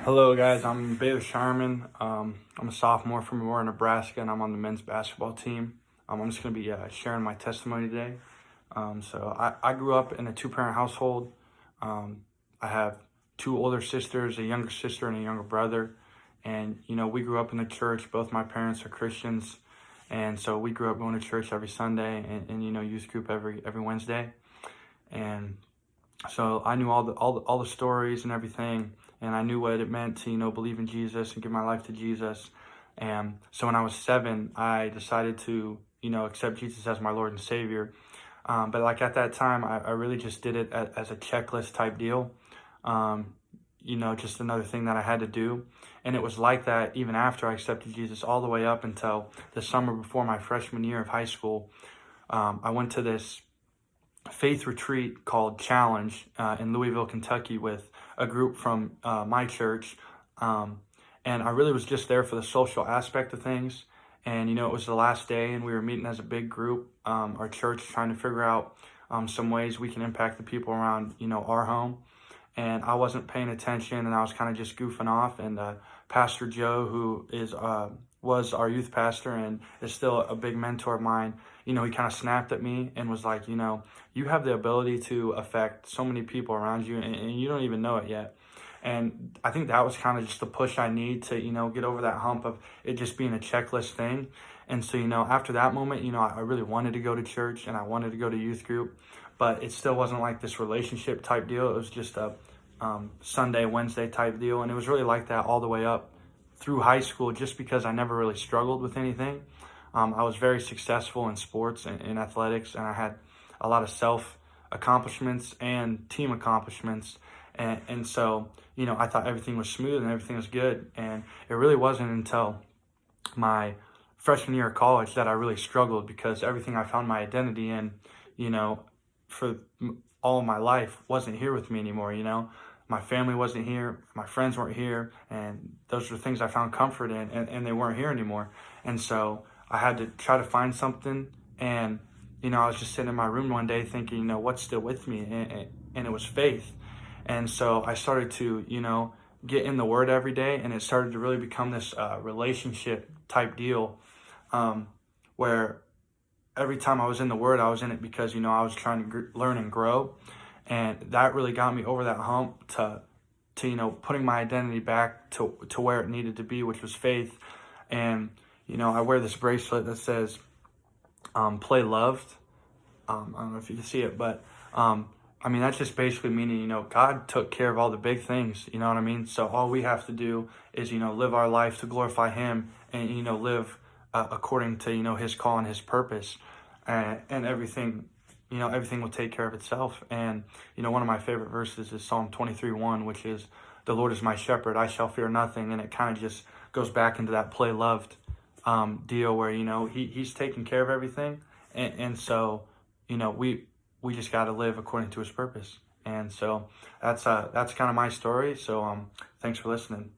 Hello guys, I'm Baylor Scheierman. I'm a sophomore from Aurora, Nebraska, and I'm on the men's basketball team. I'm just going to be sharing my testimony today. I grew up in a two-parent household. I have two older sisters, a younger sister and a younger brother. And, we grew up in the church. Both my parents are Christians. And so we grew up going to church every Sunday and youth group every Wednesday. And so I knew all the stories and everything, and I knew what it meant to believe in Jesus and give my life to Jesus. And so when I was 7, I decided to accept Jesus as my Lord and Savior. But like at that time, I really just did it as a checklist type deal. Just another thing that I had to do. And it was like that even after I accepted Jesus, all the way up until the summer before my freshman year of high school. I went to this faith retreat called Challenge in Louisville, Kentucky, with a group from my church. And I really was just there for the social aspect of things. And, it was the last day and we were meeting as a big group, our church, trying to figure out some ways we can impact the people around, our home. And I wasn't paying attention and I was kind of just goofing off. And Pastor Joe, who was our youth pastor and is still a big mentor of mine, he kind of snapped at me and was like, you have the ability to affect so many people around you and you don't even know it yet. And I think that was kind of just the push I need to, get over that hump of it just being a checklist thing. And so, after that moment, I really wanted to go to church and I wanted to go to youth group, but it still wasn't like this relationship type deal. It was just a Sunday, Wednesday type deal. And it was really like that all the way up through high school, just because I never really struggled with anything. I was very successful in sports and in athletics, and I had a lot of self accomplishments and team accomplishments. And so, I thought everything was smooth and everything was good. And it really wasn't until my freshman year of college that I really struggled, because everything I found my identity in, for all of my life wasn't here with me anymore. My family wasn't here, my friends weren't here, and those were things I found comfort in, and they weren't here anymore. And so I had to try to find something, and I was just sitting in my room one day thinking, what's still with me? And it was faith. And so I started to, get in the Word every day, and it started to really become this relationship type deal, where every time I was in the Word, I was in it because, I was trying to learn and grow. And that really got me over that hump to putting my identity back to where it needed to be, which was faith. And, I wear this bracelet that says, play loved. I don't know if you can see it, but, that's just basically meaning, God took care of all the big things, you know what I mean? So all we have to do is, live our life to glorify Him and, live according to, His call and His purpose, and everything, everything will take care of itself. And, one of my favorite verses is Psalm 23:1, which is, the Lord is my shepherd, I shall fear nothing. And it kind of just goes back into that play loved deal where, He's taking care of everything. And so, we just got to live according to His purpose. And so that's kind of my story. So thanks for listening.